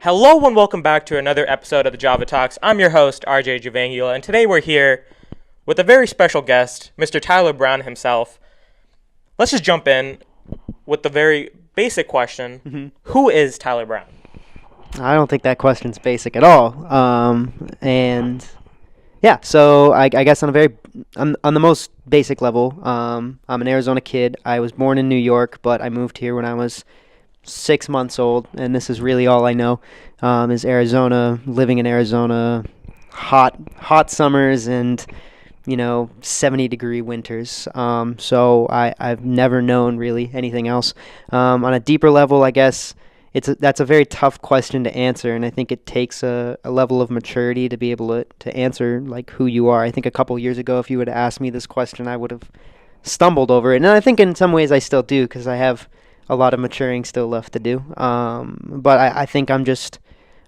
Hello and welcome back to another episode of the Java Talks. I'm your host, RJ Javangula, and today we're here with a very special guest, Mr. Tyler Brown himself. Let's just jump in with the very basic question. Who is Tyler Brown? I don't think that question's basic at all. So I guess on the most basic level, I'm an Arizona kid. I was born in New York, but I moved here when I was 6 months old, and this is really all I know, is Arizona, living in Arizona, hot summers and 70-degree winters. So I've never known really anything else. On a deeper level, I guess that's a very tough question to answer, and I think it takes a level of maturity to be able to answer like who you are. I think a couple years ago, if you would have asked me this question, I would have stumbled over it, and I think in some ways I still do because I have a lot of maturing still left to do. But I think I'm just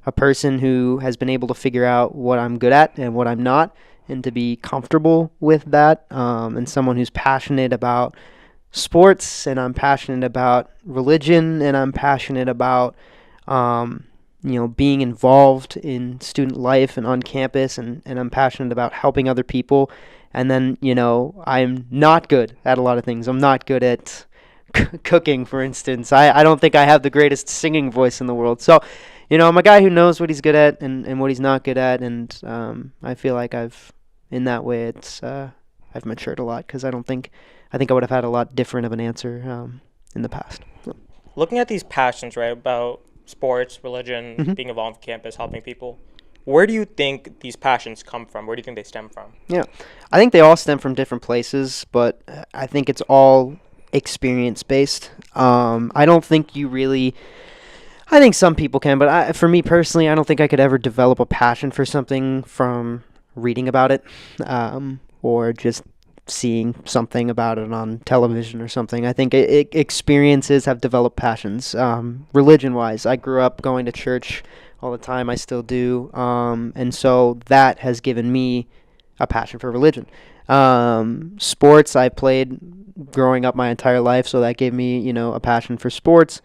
a person who has been able to figure out what I'm good at and what I'm not, and to be comfortable with that, and someone who's passionate about sports, and I'm passionate about religion, and I'm passionate about being involved in student life and on campus, and I'm passionate about helping other people. And then I'm not good at a lot of things. I'm not good at cooking, for instance. I don't think I have the greatest singing voice in the world. So I'm a guy who knows what he's good at and what he's not good at, and I feel like I've matured a lot, because I think I would have had a lot different of an answer in the past. So. Looking at these passions, right, about sports, religion, being involved on campus, helping people, where do you think these passions come from? Where do you think they stem from? Yeah, I think they all stem from different places, but I think it's all experience-based. I don't think you really... I think some people can, but for me personally, I don't think I could ever develop a passion for something from reading about it, or just seeing something about it on television or something. I think experiences have developed passions. Religion-wise, I grew up going to church all the time. I still do, and so that has given me a passion for religion. Sports, I played growing up my entire life, so that gave me a passion for sports.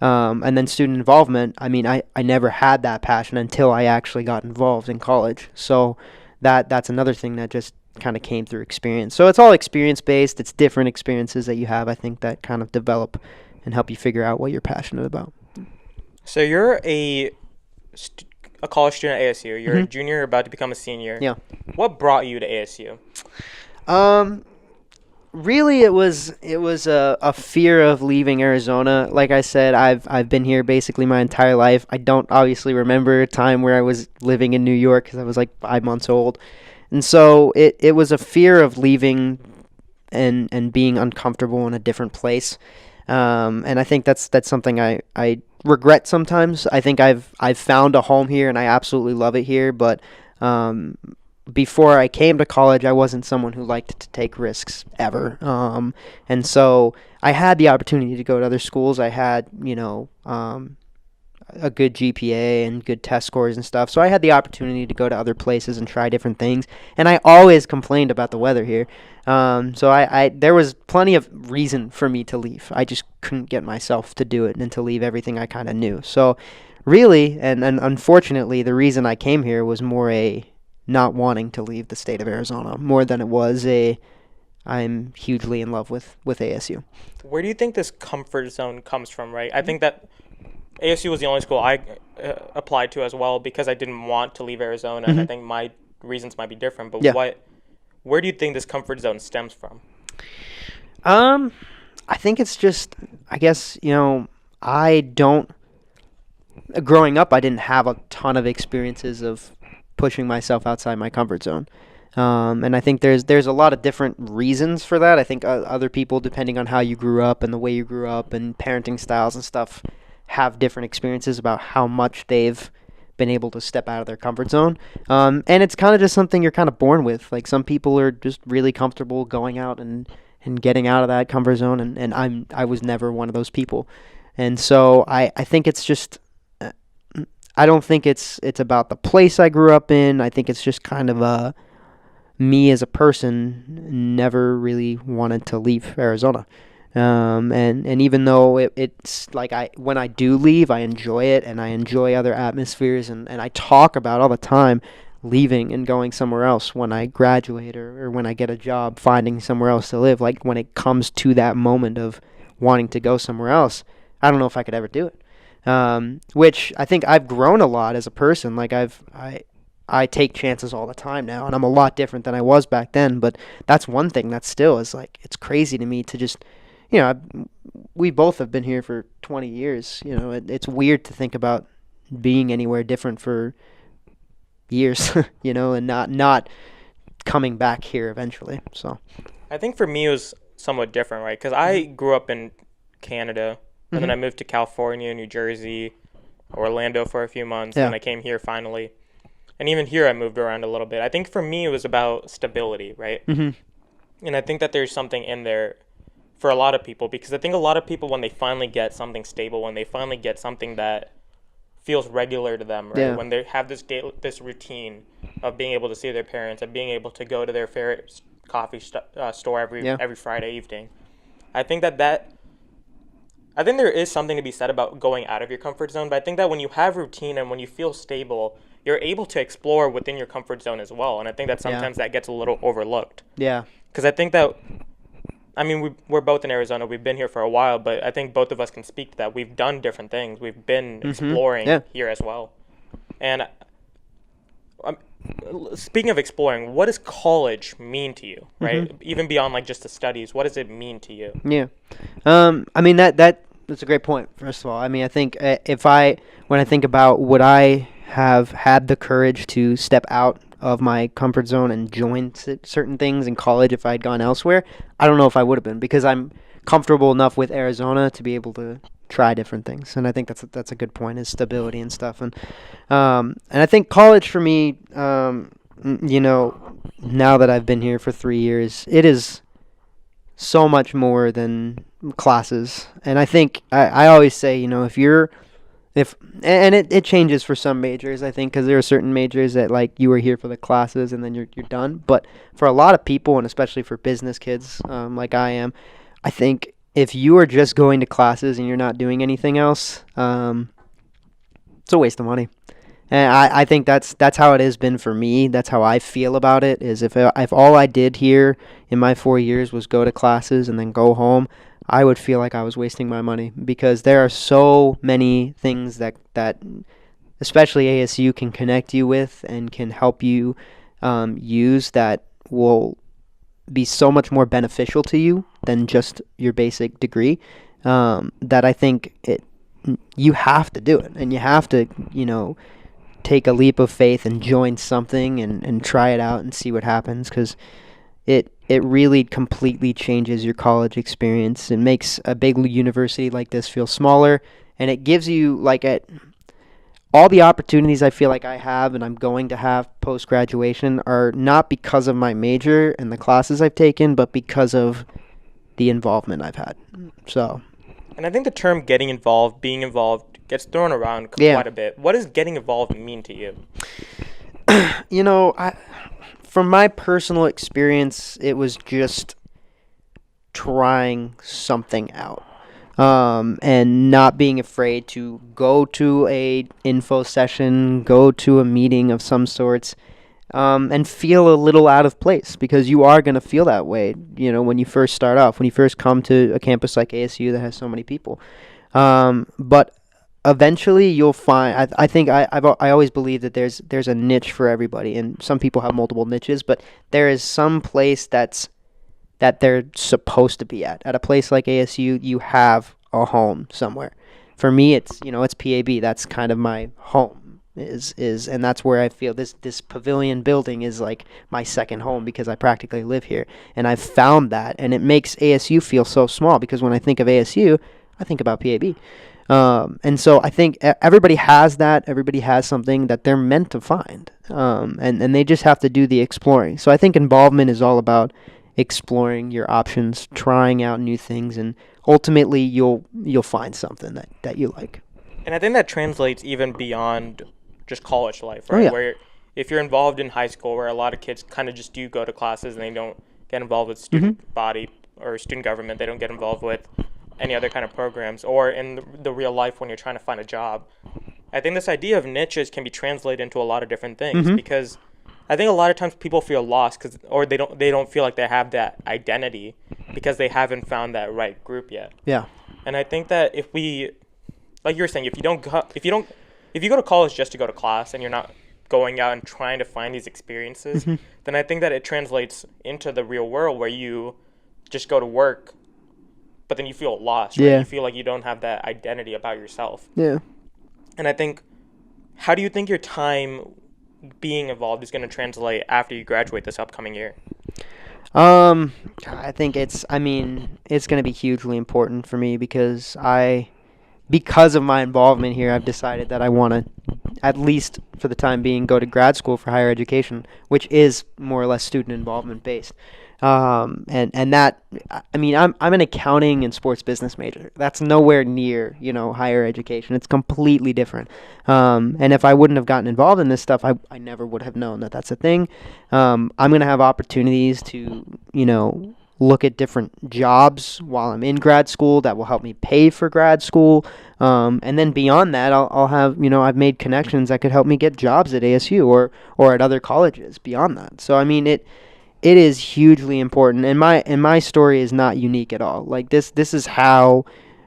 And then student involvement, I never had that passion until I actually got involved in college. So that's another thing that just kind of came through experience. So it's all experience-based. It's different experiences that you have, I think, that kind of develop and help you figure out what you're passionate about. So you're a college student at ASU. You're a junior, about to become a senior. Yeah. What brought you to ASU? Really, it was a fear of leaving Arizona. Like I said, I've been here basically my entire life. I don't obviously remember a time where I was living in New York, because I was like 5 months old. And so it was a fear of leaving and being uncomfortable in a different place. And I think that's something I regret sometimes. I think I've found a home here, and I absolutely love it here. But before I came to college, I wasn't someone who liked to take risks ever. And so I had the opportunity to go to other schools. I had, a good GPA and good test scores and stuff. So I had the opportunity to go to other places and try different things. And I always complained about the weather here. So there was plenty of reason for me to leave. I just couldn't get myself to do it and to leave everything I kind of knew. So really, and unfortunately, the reason I came here was more a not wanting to leave the state of Arizona, more than it was I'm hugely in love with ASU. Where do you think this comfort zone comes from, right? I think that ASU was the only school I applied to as well, because I didn't want to leave Arizona, and I think my reasons might be different. But yeah. Where do you think this comfort zone stems from? I think it's just, I guess, growing up, I didn't have a ton of experiences of pushing myself outside my comfort zone. And I think there's a lot of different reasons for that. I think other people, depending on how you grew up and the way you grew up and parenting styles and stuff, have different experiences about how much they've been able to step out of their comfort zone. And it's kind of just something you're kind of born with. Like, some people are just really comfortable going out and getting out of that comfort zone, and I was never one of those people. And so I think it's just, I don't think it's about the place I grew up in. I think it's just kind of me as a person never really wanted to leave Arizona. And even though it's like when I do leave, I enjoy it and I enjoy other atmospheres, and I talk about all the time leaving and going somewhere else when I graduate or when I get a job, finding somewhere else to live. Like when it comes to that moment of wanting to go somewhere else, I don't know if I could ever do it. Which I think I've grown a lot as a person. Like I take chances all the time now, and I'm a lot different than I was back then. But that's one thing that still is like, it's crazy to me to just, we both have been here for 20 years. It's weird to think about being anywhere different for years, and not coming back here eventually. So I think for me it was somewhat different, right? Because I grew up in Canada, and then I moved to California, New Jersey, Orlando for a few months, and I came here finally. And even here I moved around a little bit. I think for me it was about stability, right? And I think that there's something in there for a lot of people, because I think a lot of people, when they finally get something stable, when they finally get something that feels regular to them, right? When they have this routine of being able to see their parents and being able to go to their favorite coffee store every Friday evening. I think I think there is something to be said about going out of your comfort zone, but I think that when you have routine and when you feel stable, you're able to explore within your comfort zone as well. And I think that sometimes that gets a little overlooked. Yeah. Because I think that, I mean, we're both in Arizona. We've been here for a while, but I think both of us can speak to that. We've done different things. We've been exploring here as well. And speaking of exploring, what does college mean to you, right? Even beyond like just the studies, what does it mean to you? Yeah. I mean, that's a great point, first of all. I mean, I think when I think about would I have had the courage to step out of my comfort zone and join certain things in college if I had gone elsewhere, I don't know if I would have been, because I'm comfortable enough with Arizona to be able to try different things. And I think that's a good point, is stability and stuff. And I think college for me, now that I've been here for 3 years, it is so much more than classes. And I think I always say, it changes for some majors, I think, because there are certain majors that like you are here for the classes and then you're done. But for a lot of people, and especially for business kids like I am, I think if you are just going to classes and you're not doing anything else, it's a waste of money. And I think that's how it has been for me. That's how I feel about it, is if all I did here in my 4 years was go to classes and then go home, I would feel like I was wasting my money, because there are so many things that especially ASU can connect you with and can help you use that will be so much more beneficial to you than just your basic degree, that I think you have to do it, and you have to, take a leap of faith and join something and try it out and see what happens, because it really completely changes your college experience. It makes a big university like this feel smaller, and it gives you all the opportunities I feel like I have and I'm going to have post-graduation are not because of my major and the classes I've taken, but because of the involvement I've had. So, and I think the term getting involved, being involved, gets thrown around quite a bit. What does getting involved mean to you? From my personal experience, it was just trying something out, and not being afraid to go to a info session, go to a meeting of some sorts, and feel a little out of place, because you are going to feel that way, when you first start off, when you first come to a campus like ASU that has so many people. But eventually you'll find, I think I always believe that there's a niche for everybody, and some people have multiple niches, but there is some place that they're supposed to be at. At a place like ASU, you have a home somewhere. For me, it's PAB. That's kind of my home, and that's where I feel this pavilion building is like my second home, because I practically live here, and I've found that, and it makes ASU feel so small, because when I think of ASU, I think about PAB. And so I think everybody has that. Everybody has something that they're meant to find, and they just have to do the exploring. So I think involvement is all about exploring your options, trying out new things, and ultimately you'll find something that you like. And I think that translates even beyond just college life, right? Where if you're involved in high school, where a lot of kids kind of just do go to classes and they don't get involved with student body or student government. They don't get involved with any other kind of programs, or in the real life when you're trying to find a job. I think this idea of niches can be translated into a lot of different things, because I think a lot of times people feel lost or they don't feel like they have that identity because they haven't found that right group yet. Yeah. And I think that if we, like you were saying, if you go to college just to go to class and you're not going out and trying to find these experiences, then I think that it translates into the real world where you just go to work, but then you feel lost, right? Yeah. You feel like you don't have that identity about yourself. Yeah. And I think, how do you think your time being involved is going to translate after you graduate this upcoming year? I think it's going to be hugely important for me because of my involvement here, I've decided that I want to, at least for the time being, go to grad school for higher education, which is more or less student involvement based. I'm an accounting and sports business major. That's nowhere near, higher education. It's completely different. And if I wouldn't have gotten involved in this stuff, I never would have known that that's a thing. I'm going to have opportunities to, look at different jobs while I'm in grad school that will help me pay for grad school. And then beyond that, I'll have, I've made connections that could help me get jobs at ASU or at other colleges beyond that. So, it is hugely important, and my story is not unique at all. Like this is how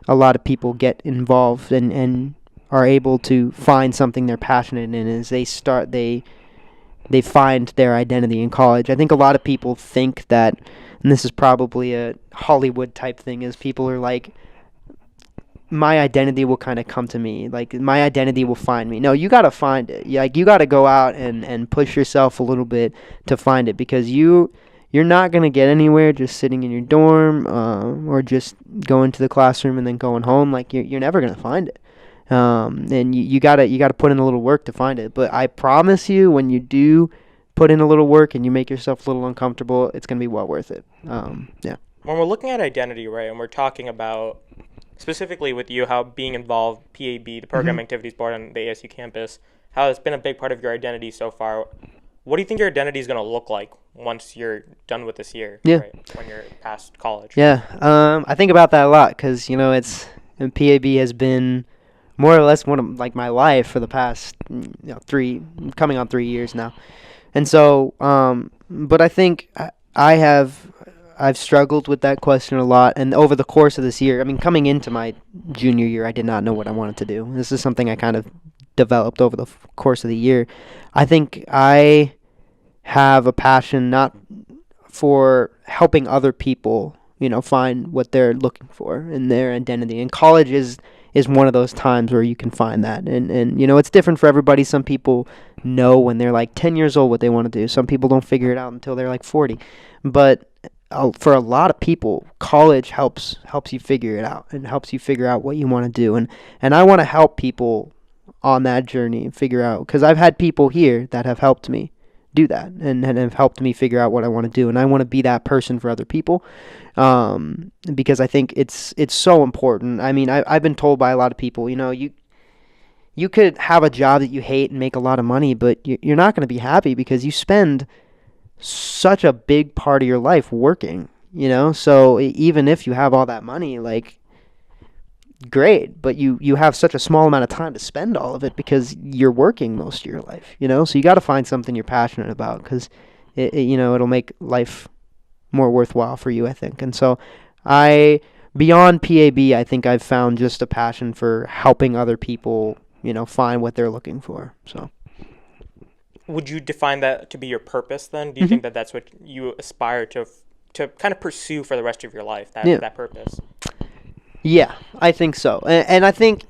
a lot of people get involved and are able to find something they're passionate in. Is they find their identity in college. I think a lot of people think that, and this is probably a Hollywood type thing, is people are like, my identity will kind of come to me. Like, my identity will find me. No, you got to find it. Like, you got to go out and push yourself a little bit to find it, because you're not going to get anywhere just sitting in your dorm or just going to the classroom and then going home. Like, you're never going to find it. And you got to put in a little work to find it. But I promise you, when you do put in a little work and you make yourself a little uncomfortable, it's going to be well worth it. Yeah. When we're looking at identity, right, and we're talking about, specifically with you, how being involved, PAB, the Program Activities Board on the ASU campus, how it's been a big part of your identity so far. What do you think your identity is going to look like once you're done with this year, right, when you're past college? Yeah, I think about that a lot because, PAB has been more or less one of, like, my life for the past, coming on 3 years now. And so, but I think I've struggled with that question a lot, and over the course of this year, coming into my junior year, I did not know what I wanted to do. This is something I kind of developed over the course of the year. I think I have a passion not for helping other people, find what they're looking for in their identity. And college is one of those times where you can find that. And it's different for everybody. Some people know when they're like 10 years old what they want to do. Some people don't figure it out until they're like 40. But for a lot of people, college helps you figure it out and helps you figure out what you want to do. And I want to help people on that journey and figure out, because I've had people here that have helped me do that and have helped me figure out what I want to do. And I want to be that person for other people, because I think it's so important. I've been told by a lot of people, you could have a job that you hate and make a lot of money, but you're not going to be happy because you spend such a big part of your life working, so even if you have all that money, like, great, but you have such a small amount of time to spend all of it because you're working most of your life, so you got to find something you're passionate about, because it'll make life more worthwhile for you, I think. And so beyond PAB, I think I've found just a passion for helping other people, find what they're looking for. So would you define that to be your purpose then? Do you think that that's what you aspire to kind of pursue for the rest of your life, that purpose? Yeah, I think so. And I think,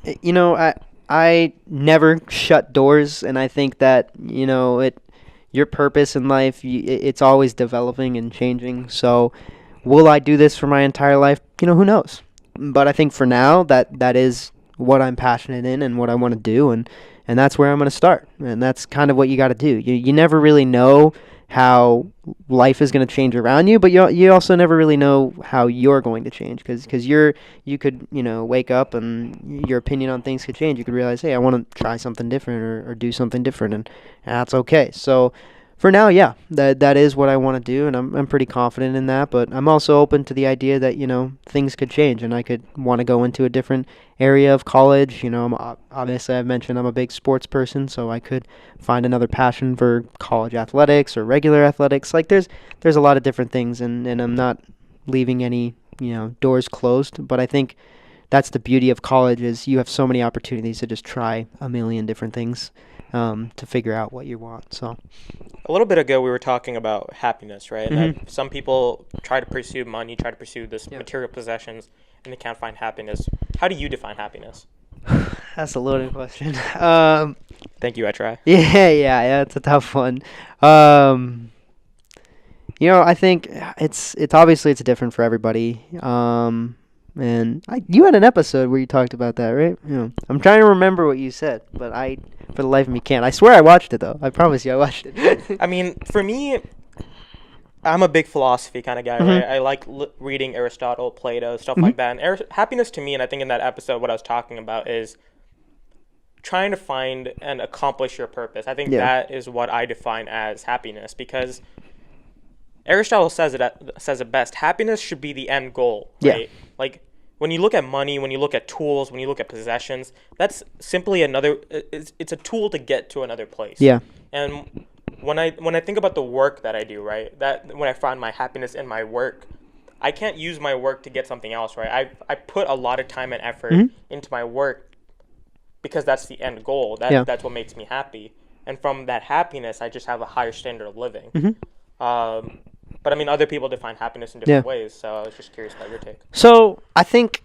I never shut doors, and I think that, your purpose in life, it's always developing and changing. So will I do this for my entire life? Who knows? But I think for now, that is what I'm passionate in and what I want to do, and that's where I'm going to start. And that's kind of what you got to do. You never really know how life is going to change around you, but you also never really know how you're going to change, because you could wake up and your opinion on things could change. You could realize, hey, I want to try something different or do something different, and that's okay. So For now, yeah, that is what I want to do, and I'm pretty confident in that. But I'm also open to the idea that things could change, and I could want to go into a different area of college. Obviously I've mentioned I'm a big sports person, so I could find another passion for college athletics or regular athletics. Like there's a lot of different things, and I'm not leaving any doors closed. But I think that's the beauty of college is you have so many opportunities to just try a million different things to figure out what you want. So. A little bit ago, we were talking about happiness, right? Mm-hmm. That some people try to pursue money, try to pursue this material possessions, and they can't find happiness. How do you define happiness? That's a loaded question. Thank you, I try. Yeah, it's a tough one. I think it's obviously it's different for everybody. And you had an episode where you talked about that, right? I'm trying to remember what you said, but for the life of me, can't. I swear I watched it, though. I promise you I watched it. I mean, for me, I'm a big philosophy kind of guy, right? I like reading Aristotle, Plato, stuff like that. And happiness to me, and I think in that episode what I was talking about is trying to find and accomplish your purpose. I think that is what I define as happiness, because Aristotle says it best. Happiness should be the end goal, right? Yeah. Like when you look at money, when you look at tools, when you look at possessions, that's simply it's a tool to get to another place. Yeah. And when I think about the work that I do, right? That when I find my happiness in my work, I can't use my work to get something else, right? I put a lot of time and effort into my work because that's the end goal. That's what makes me happy. And from that happiness, I just have a higher standard of living. But I mean, other people define happiness in different ways, so I was just curious about your take. So I think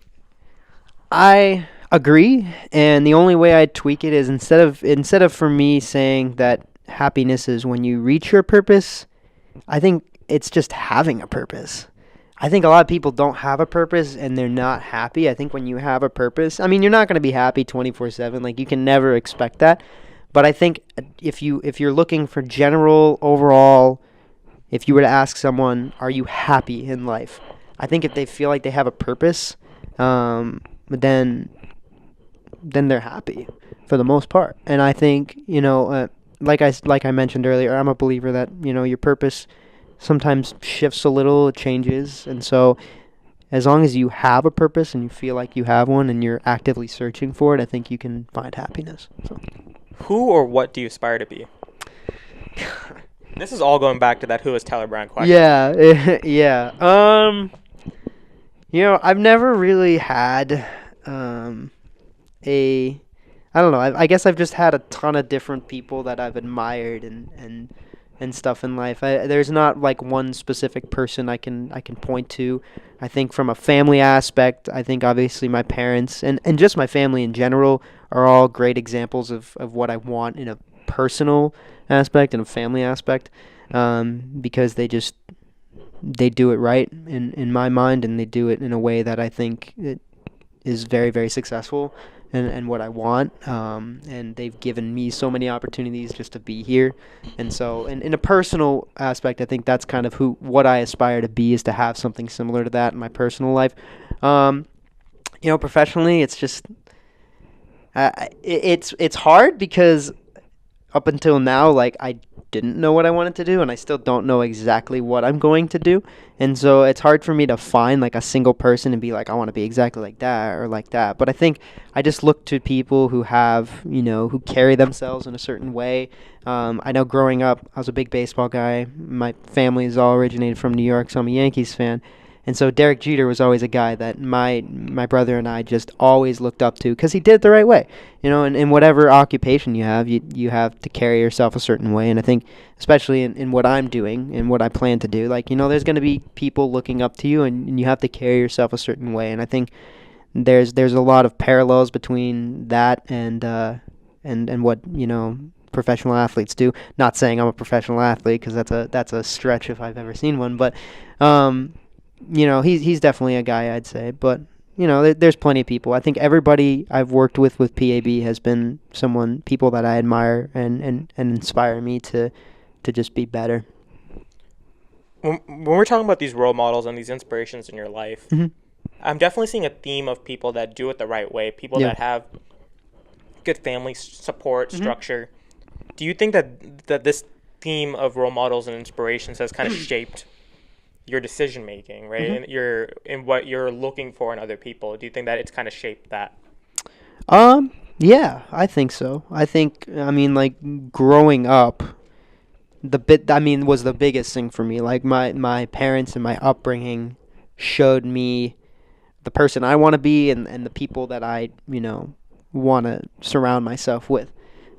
I agree, and the only way I'd tweak it is instead of for me saying that happiness is when you reach your purpose, I think it's just having a purpose. I think a lot of people don't have a purpose and they're not happy. I think when you have a purpose, I mean, you're not going to be happy 24/7. Like you can never expect that. But I think if you're looking for general overall, if you were to ask someone, are you happy in life? I think if they feel like they have a purpose, then they're happy for the most part. And I think, like I mentioned earlier, I'm a believer that, your purpose sometimes shifts a little, it changes. And so as long as you have a purpose and you feel like you have one and you're actively searching for it, I think you can find happiness. So. Who or what do you aspire to be? This is all going back to that who is Tyler Brown question. Yeah, yeah. I've never really had I don't know. I guess I've just had a ton of different people that I've admired and stuff in life. There's not like one specific person I can point to. I think from a family aspect, I think obviously my parents and just my family in general are all great examples of what I want in a personal aspect and a family aspect, because they do it right in my mind, and they do it in a way that I think it is very, very successful and what I want, and they've given me so many opportunities just to be here. And so in a personal aspect, I think that's kind of what I aspire to be, is to have something similar to that in my personal life. Professionally, it's just it's hard because up until now, like, I didn't know what I wanted to do, and I still don't know exactly what I'm going to do. And so it's hard for me to find like a single person and be like, I want to be exactly like that or like that. But I think I just look to people who have, who carry themselves in a certain way. I know growing up, I was a big baseball guy. My family is all originated from New York, so I'm a Yankees fan. And so Derek Jeter was always a guy that my brother and I just always looked up to, because he did it the right way. And in whatever occupation you have, you have to carry yourself a certain way. And I think especially in what I'm doing and what I plan to do, like, there's going to be people looking up to you, and you have to carry yourself a certain way. And I think there's a lot of parallels between that and what, professional athletes do. Not saying I'm a professional athlete, because that's a stretch if I've ever seen one, but he's definitely a guy, I'd say. But there's plenty of people. I think everybody I've worked with PAB has been people that I admire and inspire me to just be better. When we're talking about these role models and these inspirations in your life, I'm definitely seeing a theme of people that do it the right way, people that have good family support, structure. Do you think that theme of role models and inspirations has kind of shaped your decision making, right? Mm-hmm. And what you're looking for in other people. Do you think that it's kind of shaped that? Yeah, I think so. I mean, like, growing up, was the biggest thing for me. Like, my parents and my upbringing showed me the person I want to be, and the people that I, want to surround myself with.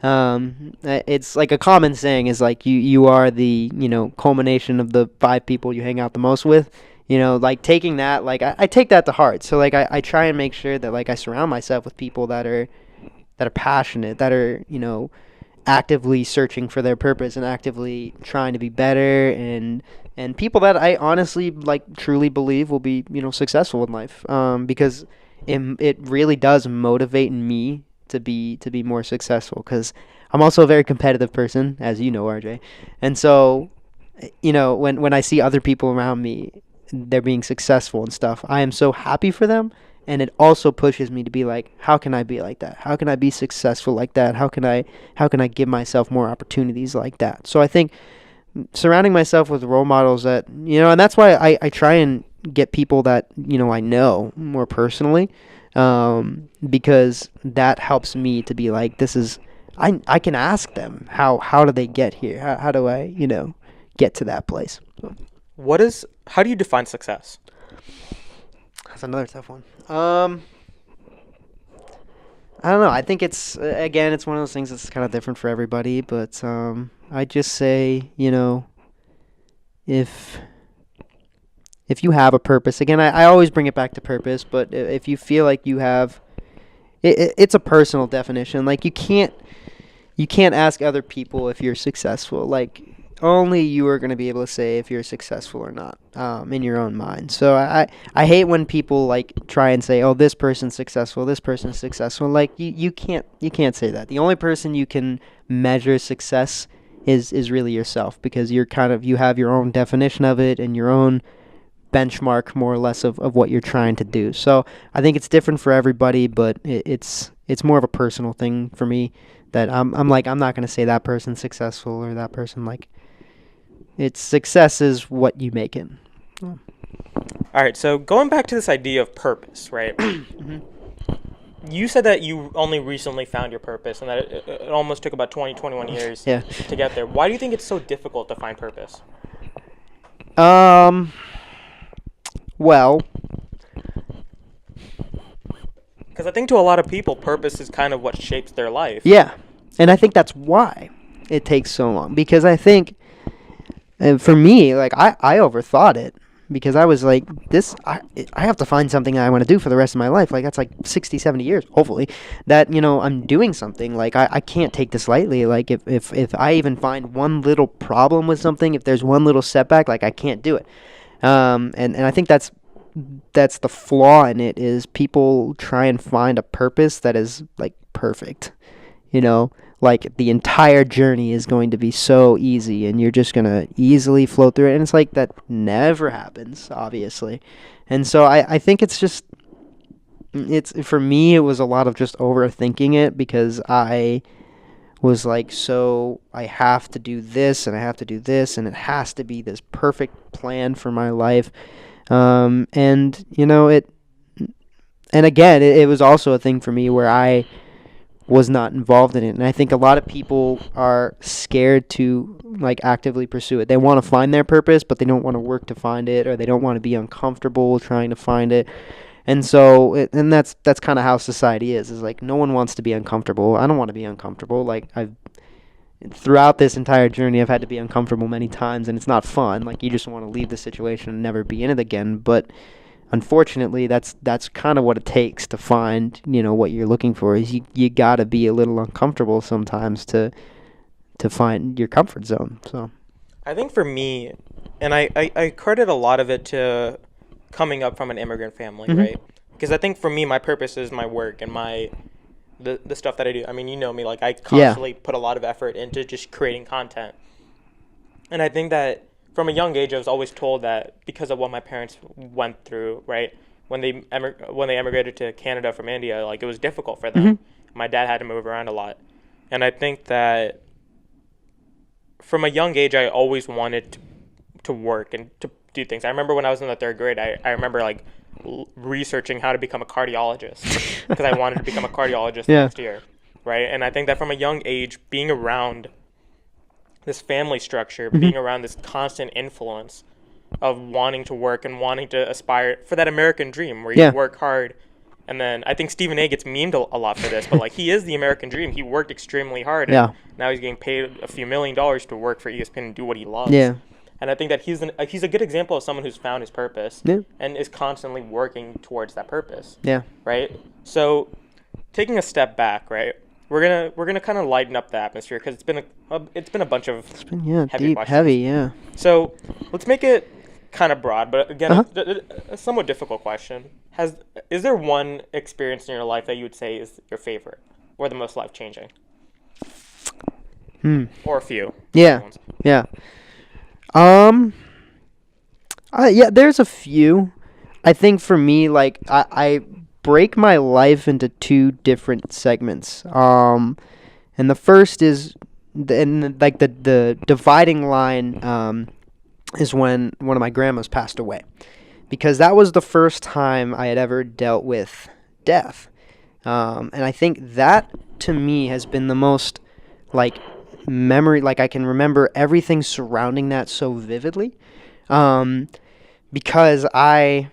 It's like a common saying is like you are the, culmination of the 5 people you hang out the most with. Like, taking that, like, I take that to heart. So, like, I try and make sure that, like, I surround myself with people that are passionate, that are, actively searching for their purpose and actively trying to be better, and people that I honestly, like, truly believe will be, successful in life. Because it really does motivate me to be more successful, because I'm also a very competitive person, as you know, RJ. And so, when I see other people around me, they're being successful and stuff, I am so happy for them. And it also pushes me to be like, how can I be like that? How can I be successful like that? How can I give myself more opportunities like that? So I think surrounding myself with role models that, and that's why I try and get people that, I know more personally, because that helps me to be like, I can ask them, how do they get here? How do I, get to that place? So How do you define success? that's another tough one. I don't know. I think it's one of those things that's kind of different for everybody, but I just say, if you have a purpose, again, I always bring it back to purpose, but if you feel like you have, it's a personal definition. Like, you can't ask other people if you're successful. Like, only you are going to be able to say if you're successful or not, in your own mind. So I hate when people, like, try and say, oh, this person's successful, this person's successful. Like, you can't say that. The only person you can measure success is really yourself, because you have your own definition of it and your own benchmark, more or less, of what you're trying to do. So I think it's different for everybody, but it's more of a personal thing for me, that I'm like, I'm not going to say that person's successful or that person, like, it's success is what you make it. All right, so going back to this idea of purpose, right? Mm-hmm. You said that you only recently found your purpose, and that it almost took about 21 years Yeah. to get there. Why do you think it's so difficult to find purpose? Well, Because I think to a lot of people, purpose is kind of what shapes their life. yeah, and I think that's why it takes so long, because I think, for me, like, I overthought it, because I was like, I have to find something I want to do for the rest of my life. Like, that's like 60, 70 years, hopefully, that, I'm doing something. Like, I can't take this lightly. Like, if I even find one little problem with something, if there's one little setback, like, I can't do it. And I think that's the flaw in it, is people try and find a purpose that is, like, perfect. Like, the entire journey is going to be so easy, and you're just going to easily flow through it. And it's like, that never happens, obviously. And so I think for me, it was a lot of just overthinking it, because I was like, so I have to do this, and I have to do this, and it has to be this perfect plan for my life. And again, it was also a thing for me where I was not involved in it. And I think a lot of people are scared to, like, actively pursue it. They want to find their purpose, but they don't want to work to find it, or they don't want to be uncomfortable trying to find it. And so, and that's kind of how society is like, no one wants to be uncomfortable. I don't want to be uncomfortable. Like, throughout this entire journey, I've had to be uncomfortable many times, and it's not fun. Like, you just want to leave the situation and never be in it again. But unfortunately, that's kind of what it takes to find, what you're looking for, is you got to be a little uncomfortable sometimes to find your comfort zone. So I think for me, and I credit a lot of it to coming up from an immigrant family, Mm-hmm. right? Because I think for me, my purpose is my work and the stuff that I do. I mean, you know me, like, I constantly put a lot of effort into just creating content. And I think that from a young age, I was always told that because of what my parents went through, right? When they emigrated to Canada from India, like, it was difficult for them. Mm-hmm. My dad had to move around a lot. And I think that from a young age, I always wanted to work and to do things. I remember when I was in the third grade, I remember like researching how to become a cardiologist because I wanted to become a cardiologist Yeah. next year, right? And I think that from a young age, being around this family structure, being around this constant influence of wanting to work and wanting to aspire for that American dream where you Yeah. work hard. And then I think Stephen A gets memed a lot for this, but like he is the American dream. He worked extremely hard, and Yeah. now he's getting paid a few $1 million to work for ESPN and do what he loves. Yeah. And I think that he's a good example of someone who's found his purpose Yeah. and is constantly working towards that purpose. Yeah. Right. So, taking a step back, right? We're gonna kind of lighten up the atmosphere because it's been a bunch of heavy Deep, questions. heavy, yeah. So let's make it kind of broad, but again, Uh-huh. a somewhat difficult question. Is there one experience in your life that you would say is your favorite or the most life changing? Or a few. Yeah. Yeah. Yeah, there's a few. I think for me, like, I break my life into two different segments. And the first is, the dividing line is when one of my grandmas passed away. Because that was the first time I had ever dealt with death. And I think that, to me, has been the most, like, memory, like, I can remember everything surrounding that so vividly. Because I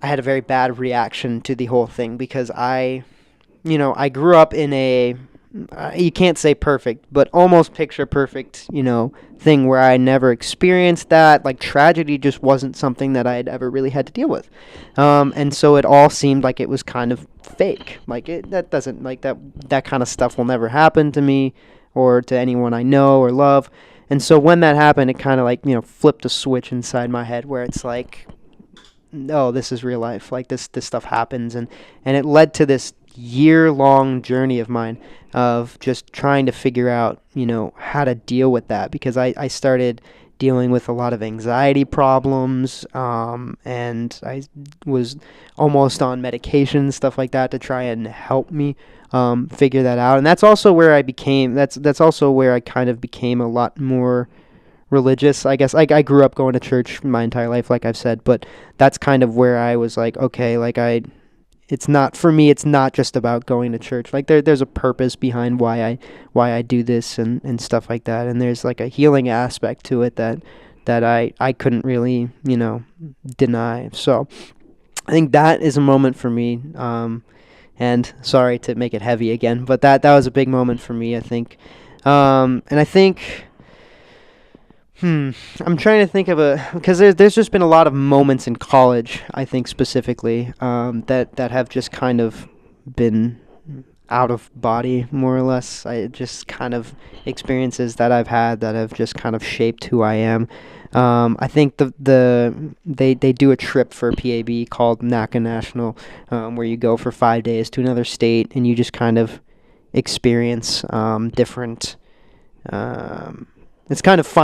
had a very bad reaction to the whole thing because I grew up in a, you can't say perfect, but almost picture perfect, thing where I never experienced that. Like, tragedy just wasn't something that I had ever really had to deal with. And so it all seemed like it was kind of fake. Like, that kind of stuff will never happen to me or to anyone I know or love. And so when that happened, it kind of like, flipped a switch inside my head where it's like, no, this is real life. Like, this stuff happens. And it led to this year-long journey of mine of just trying to figure out, how to deal with that. Because I started dealing with a lot of anxiety problems, and I was almost on medication, stuff like that, to try and help me figure that out. And that's also where that's also where I kind of became a lot more religious, I guess. I grew up going to church my entire life, like I've said, but that's kind of where I was like, okay, like it's not just about going to church. Like, there's a purpose behind why I do this and stuff like that. And there's like a healing aspect to it that I couldn't really, deny. So I think that is a moment for me. And sorry to make it heavy again, but that was a big moment for me, I think. And I think, I'm trying to think of because there's just been a lot of moments in college, I think specifically, that have just kind of been out of body, more or less. I just kind of experiences that I've had that have just kind of shaped who I am. I think they do a trip for PAB called NACA National, where you go for 5 days to another state and you just kind of experience different. It's kind of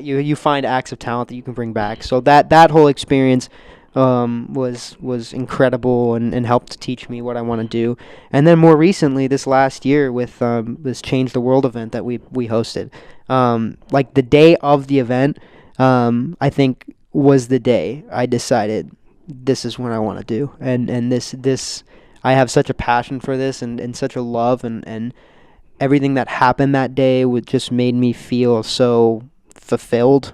you find acts of talent that you can bring back. So that whole experience was incredible and helped teach me what I want to do. And then more recently, this last year with this Change the World event that we hosted, like the day of the event, I think was the day I decided this is what I want to do. And this I have such a passion for this and such a love and everything that happened that day just made me feel so fulfilled.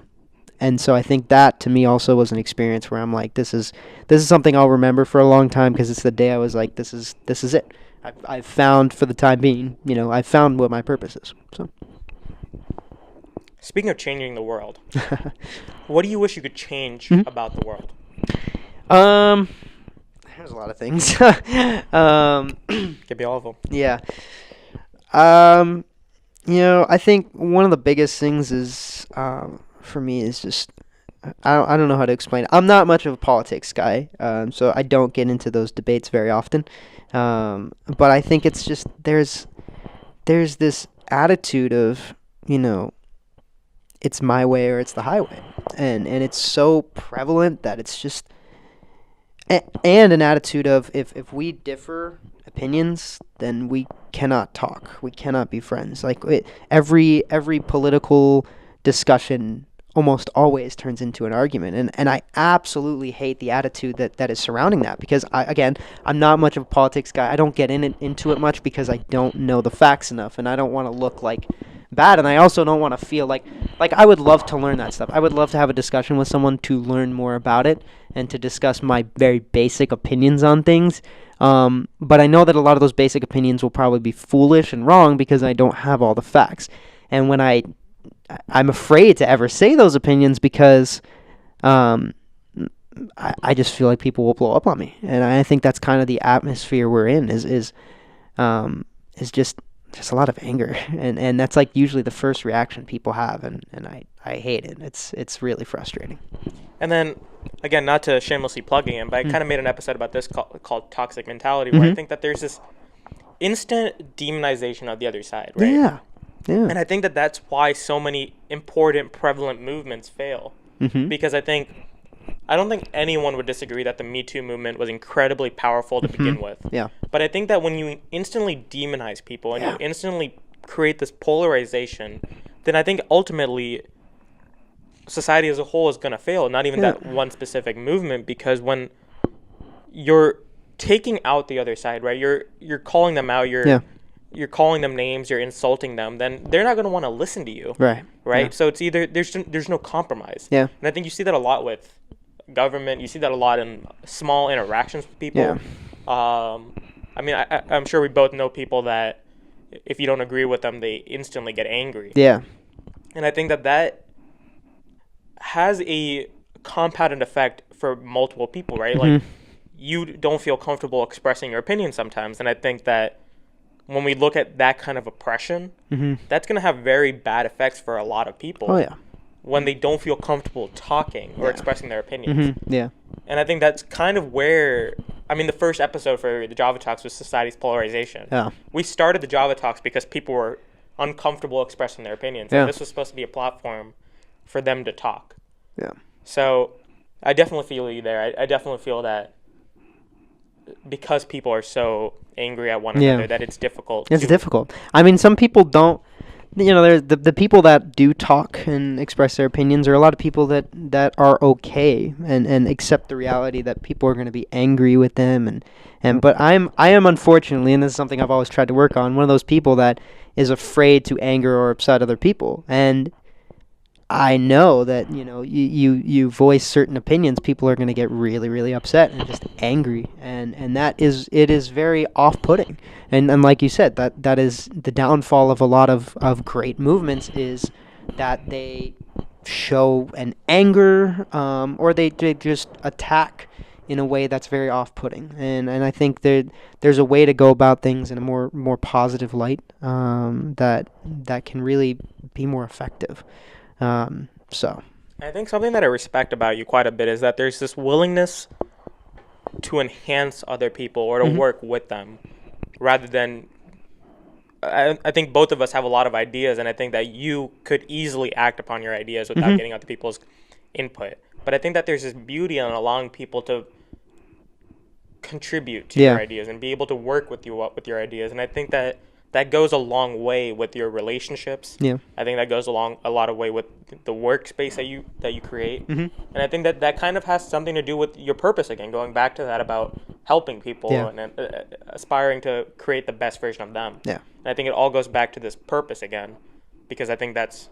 And so I think that to me also was an experience where I'm like, this is something I'll remember for a long time, because it's the day I was like, this is it. I've found, for the time being, I've found what my purpose is. So. Speaking of changing the world, what do you wish you could change about the world? There's a lot of things. Could be all of them. Yeah. I think one of the biggest things is, for me, is just, I don't know how to explain it. I'm not much of a politics guy, so I don't get into those debates very often. But I think it's just, there's this attitude of, it's my way or it's the highway. And it's so prevalent that it's just, and an attitude of, if we differ opinions, then we cannot talk. We cannot be friends. Like, every political discussion almost always turns into an argument. And I absolutely hate the attitude that is surrounding that, because I'm not much of a politics guy. I don't get into it much because I don't know the facts enough, and I don't want to look like bad, and I also don't want to feel like I would love to learn that stuff. I would love to have a discussion with someone to learn more about it and to discuss my very basic opinions on things. But I know that a lot of those basic opinions will probably be foolish and wrong because I don't have all the facts. And when I'm afraid to ever say those opinions because I just feel like people will blow up on me, and I think that's kind of the atmosphere we're in. Is just a lot of anger, and that's like usually the first reaction people have, and I hate it. It's really frustrating. And then again, not to shamelessly plug in, but I kind of made an episode about this called Toxic Mentality, where I think that there's this instant demonization of the other side, right? Yeah. And I think that that's why so many important, prevalent movements fail. Because I don't think anyone would disagree that the Me Too movement was incredibly powerful to begin with. Yeah. But I think that when you instantly demonize people and you instantly create this polarization, then I think ultimately society as a whole is going to fail, not even that one specific movement, because when you're taking out the other side, right, you're calling them out, you're calling them names, you're insulting them, then they're not going to want to listen to you. Right. Yeah. So it's either there's no compromise. Yeah. And I think you see that a lot with government. You see that a lot in small interactions with people. Yeah. I mean, I'm sure we both know people that if you don't agree with them, they instantly get angry. Yeah. And I think that has a compounded effect for multiple people, right? Like, you don't feel comfortable expressing your opinion sometimes. And I think that when we look at that kind of oppression, that's going to have very bad effects for a lot of people. Oh, yeah. When they don't feel comfortable talking or expressing their opinions. Yeah. And I think that's kind of where, I mean, the first episode for the Java Talks was society's polarization. Yeah. We started the Java Talks because people were uncomfortable expressing their opinions. And this was supposed to be a platform for them to talk. Yeah. So I definitely feel you there. I definitely feel that because people are so angry at one another that it's difficult. It's difficult. I mean, some people don't, there's the people that do talk and express their opinions are a lot of people that are okay and accept the reality that people are going to be angry with them but I am unfortunately, and this is something I've always tried to work on, one of those people that is afraid to anger or upset other people. And I know that, you voice certain opinions, people are going to get really, really upset and just angry. And it is very off-putting. And like you said, that is the downfall of a lot of great movements, is that they show an anger, or they just attack in a way that's very off-putting. And I think there's a way to go about things in a more positive light, that can really be more effective. So I think something that I respect about you quite a bit is that there's this willingness to enhance other people or to work with them, rather than I think both of us have a lot of ideas, and I think that you could easily act upon your ideas without getting other people's input. But I think that there's this beauty in allowing people to contribute to your ideas and be able to work with you with your ideas. And I think that goes a long way with your relationships. Yeah. I think that goes a lot of way with the workspace that you create. And I think that kind of has something to do with your purpose again, going back to that about helping people and aspiring to create the best version of them. Yeah. And I think it all goes back to this purpose again, because I think that's,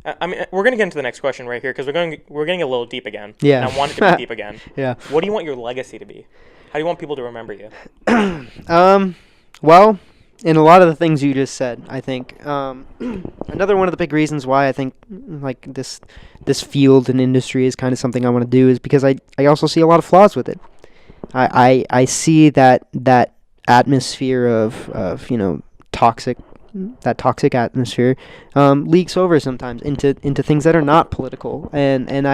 I mean, we're going to get into the next question right here, because we're getting a little deep again. Yeah. And I want it to be deep again. Yeah. What do you want your legacy to be? How do you want people to remember you? Well, in a lot of the things you just said, I think another one of the big reasons why I think like this field and industry is kind of something I want to do is because I also see a lot of flaws with it. I see that atmosphere of toxic atmosphere leaks over sometimes into things that are not political, and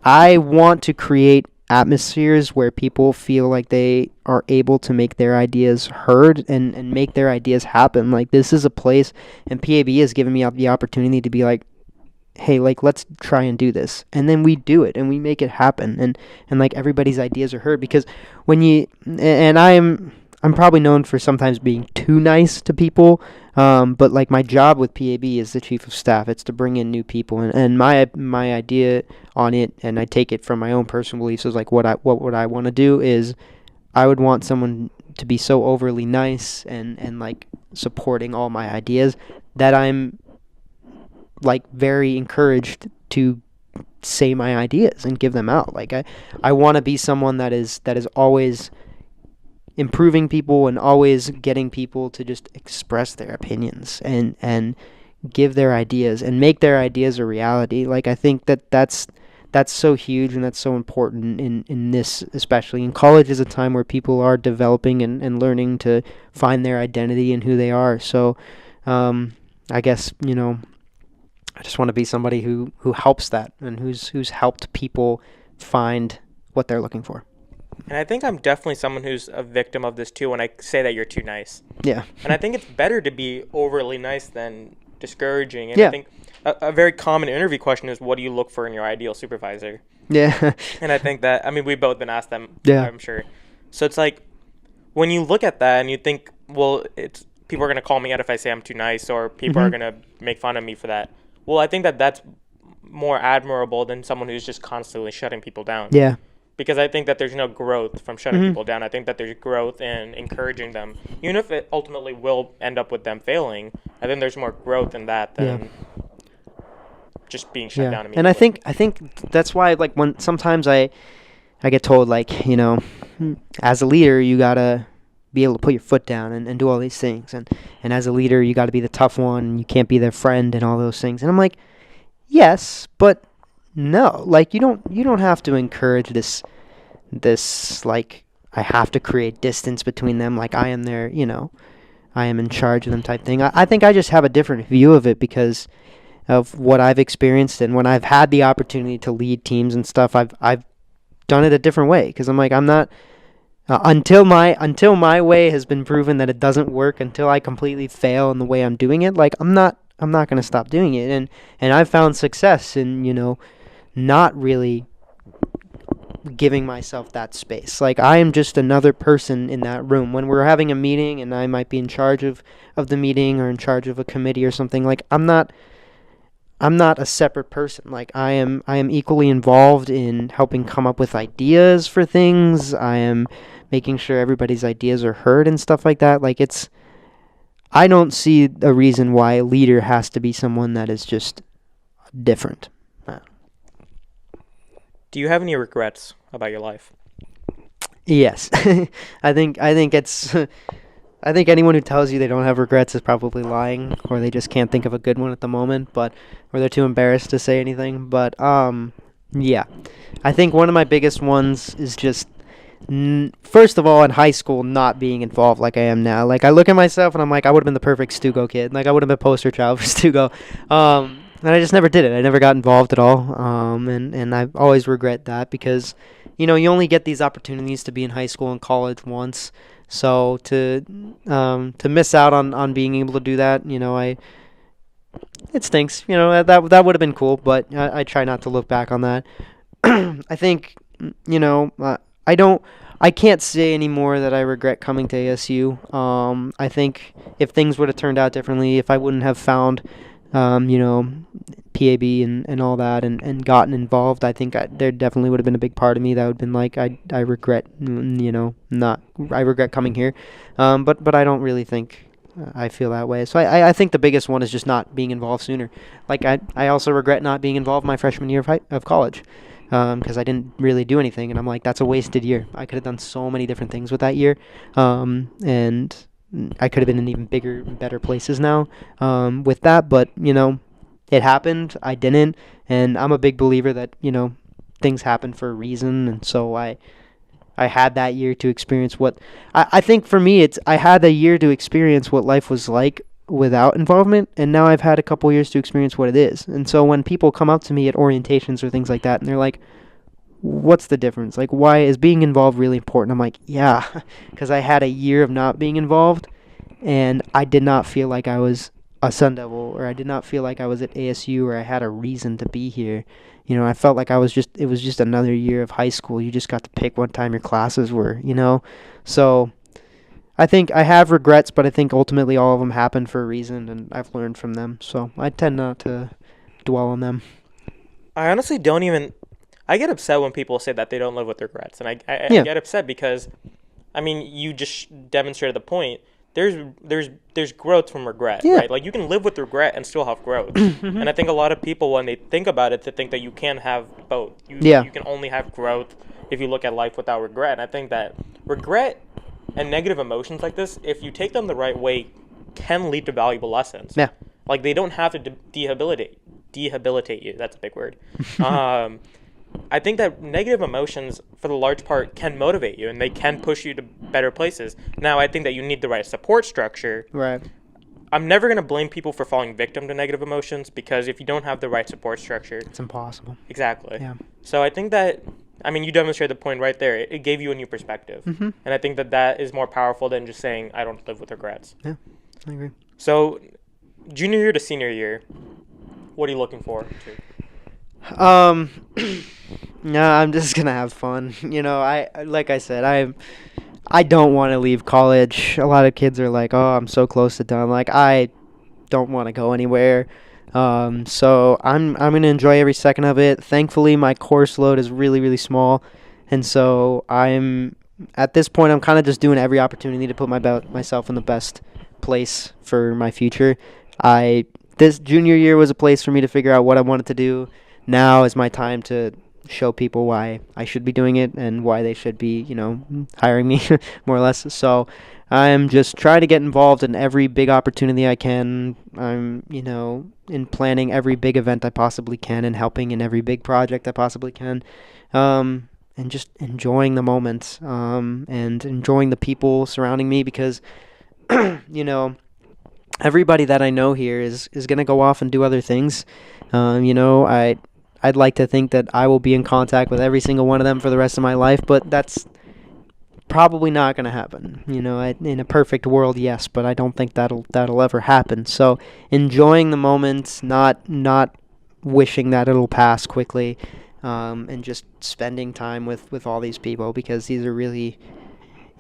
I want to create atmospheres where people feel like they are able to make their ideas heard and make their ideas happen. Like, this is a place, and PAB has given me the opportunity to be like, hey, like, let's try and do this. And then we do it and we make it happen. And like, everybody's ideas are heard, because when you, and I'm probably known for sometimes being too nice to people. But like my job with PAB is the chief of staff. It's to bring in new people, and my idea on it, and I take it from my own personal beliefs, is like what would I want to do is I would want someone to be so overly nice and like supporting all my ideas that I'm like very encouraged to say my ideas and give them out. Like I want to be someone that is always improving people and always getting people to just express their opinions and give their ideas and make their ideas a reality. Like I think that's so huge and that's so important in this, especially in college, is a time where people are developing and learning to find their identity and who they are. So I guess, I just want to be somebody who helps that and who's helped people find what they're looking for. And I think I'm definitely someone who's a victim of this too when I say that you're too nice. Yeah. And I think it's better to be overly nice than discouraging. And Yeah. I think a very common interview question is, what do you look for in your ideal supervisor? Yeah. And I think that, I mean, we've both been asked them, Yeah. I'm sure. So it's like, when you look at that and you think, well, it's people are going to call me out if I say I'm too nice, or people are going to make fun of me for that. Well, I think that that's more admirable than someone who's just constantly shutting people down. Yeah. Because I think that there's no growth from shutting people down. I think that there's growth in encouraging them. Even if it ultimately will end up with them failing, I think there's more growth in that than just being shut down immediately. And I think that's why, like, when sometimes I get told, like, as a leader you gotta be able to put your foot down and do all these things, and as a leader you gotta be the tough one and you can't be their friend and all those things. And I'm like, yes, but no, like you don't have to encourage this like I have to create distance between them, like I am their, I am in charge of them type thing. I think I just have a different view of it because of what I've experienced, and when I've had the opportunity to lead teams and stuff, I've done it a different way, because I'm like, I'm not until my way has been proven that it doesn't work, until I completely fail in the way I'm doing it, like I'm not going to stop doing it. And I've found success in, not really giving myself that space. Like I am just another person in that room. When we're having a meeting and I might be in charge of the meeting or in charge of a committee or something, like I'm not a separate person. Like I am equally involved in helping come up with ideas for things. I am making sure everybody's ideas are heard and stuff like that. Like I don't see a reason why a leader has to be someone that is just different. Do you have any regrets about your life? Yes. I think it's I think anyone who tells you they don't have regrets is probably lying, or they just can't think of a good one at the moment, or they're too embarrassed to say anything. But yeah. I think one of my biggest ones is just first of all, in high school, not being involved like I am now. Like I look at myself and I'm like, I would have been the perfect Stugo kid. Like I would have been poster child for Stugo. And I just never did it. I never got involved at all. And I always regret that, because, you only get these opportunities to be in high school and college once. So to miss out on being able to do that, it stinks. That would have been cool, but I try not to look back on that. I think, I can't say anymore that I regret coming to ASU. I think if things would have turned out differently, if I wouldn't have found PAB and all that and gotten involved, I think there definitely would have been a big part of me that would have been like, I regret, I regret coming here. But I don't really think I feel that way. So I think the biggest one is just not being involved sooner. Like I also regret not being involved my freshman year of college, because I didn't really do anything. And I'm like, that's a wasted year. I could have done so many different things with that year. And I could have been in even bigger, better places now with that, but, it happened. I didn't, and I'm a big believer that, things happen for a reason, and so I had that year to experience what, I think for me, I had a year to experience what life was like without involvement, and now I've had a couple years to experience what it is. And so when people come up to me at orientations or things like that, and they're like, what's the difference? Like, why is being involved really important? I'm like, yeah, because I had a year of not being involved, and I did not feel like I was a Sun Devil, or I did not feel like I was at ASU, or I had a reason to be here. I felt like it was just another year of high school. You just got to pick what time your classes were, So I think I have regrets, but I think ultimately all of them happened for a reason, and I've learned from them. So I tend not to dwell on them. I honestly don't even. I get upset when people say that they don't live with regrets, and I Yeah. get upset because, I mean, you just demonstrated the point. There's growth from regret, Yeah. right? Like you can live with regret and still have growth. And I think a lot of people, when they think about it, they think that you can have both. Yeah. You can only have growth if you look at life without regret. And I think that regret and negative emotions like this, if you take them the right way, can lead to valuable lessons. Yeah. Like they don't have to debilitate you. That's a big word. I think that negative emotions, for the large part, can motivate you and they can push you to better places. Now, I think that you need the right support structure. Right. I'm never going to blame people for falling victim to negative emotions because if you don't have the right support structure, It's impossible. exactly. Yeah. So I think that, I mean, you demonstrated the point right there. It gave you a new perspective. Mhm. And I think that that is more powerful than just saying, I don't live with regrets. Yeah, I agree. So, junior year to senior year, what are you looking forward to? No, I'm just gonna have fun. You know, like I said, I don't want to leave college. A lot of kids are like, "Oh, I'm so close to done." Like I don't want to go anywhere. So I'm gonna enjoy every second of it. Thankfully, my course load is really really small, and so I'm at this point I'm kind of just doing every opportunity to put myself in the best place for my future. This junior year was a place for me to figure out what I wanted to do. Now is my time to show people why I should be doing it and why they should be, hiring me, more or less. So I'm just trying to get involved in every big opportunity I can. I'm, in planning every big event I possibly can and helping in every big project I possibly can. And just enjoying the moment, and enjoying the people surrounding me because, everybody that I know here is going to go off and do other things. I'd like to think that I will be in contact with every single one of them for the rest of my life, but that's probably not going to happen. In a perfect world, yes, but I don't think that'll ever happen. So enjoying the moment, not wishing that it'll pass quickly, and just spending time with all these people because these are really,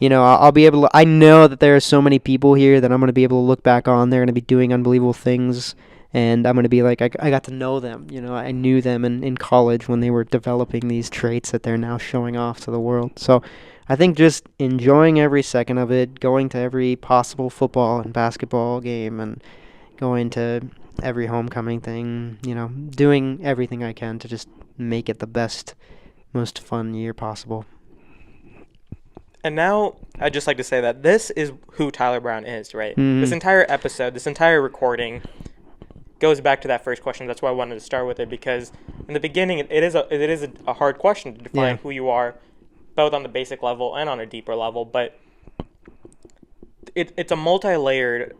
I'll be able to. I know that there are so many people here that I'm going to be able to look back on. They're going to be doing unbelievable things. And I'm going to be like, I got to know them. I knew them in college when they were developing these traits that they're now showing off to the world. So I think just enjoying every second of it, going to every possible football and basketball game and going to every homecoming thing, doing everything I can to just make it the best, most fun year possible. And now, I'd just like to say that this is who Tyler Brown is, right? Mhm. This entire episode, this entire recording goes back to that first question. That's why I wanted to start with it because in the beginning, it is a hard question to define who you are, both on the basic level and on a deeper level. But it's a multi-layered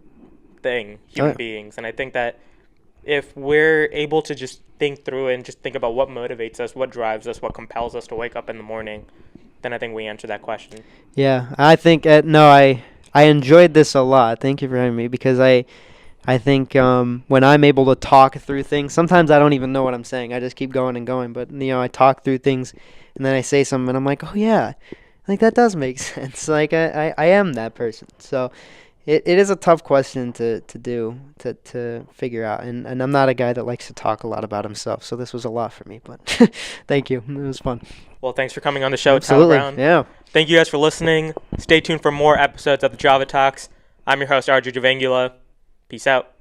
thing, human beings, and I think that if we're able to just think through it and just think about what motivates us, what drives us, what compels us to wake up in the morning, then I think we answer that question. Yeah, I think I enjoyed this a lot. Thank you for having me because I think when I'm able to talk through things, sometimes I don't even know what I'm saying. I just keep going and going. But, I talk through things and then I say something and I'm like, oh, yeah, like that does make sense. Like I am that person. So it is a tough question to figure out. And I'm not a guy that likes to talk a lot about himself. So this was a lot for me. But thank you. It was fun. Well, thanks for coming on the show, Absolutely. Tyler Brown. Yeah. Thank you guys for listening. Stay tuned for more episodes of the Java Talks. I'm your host, RJ Javangula. Peace out.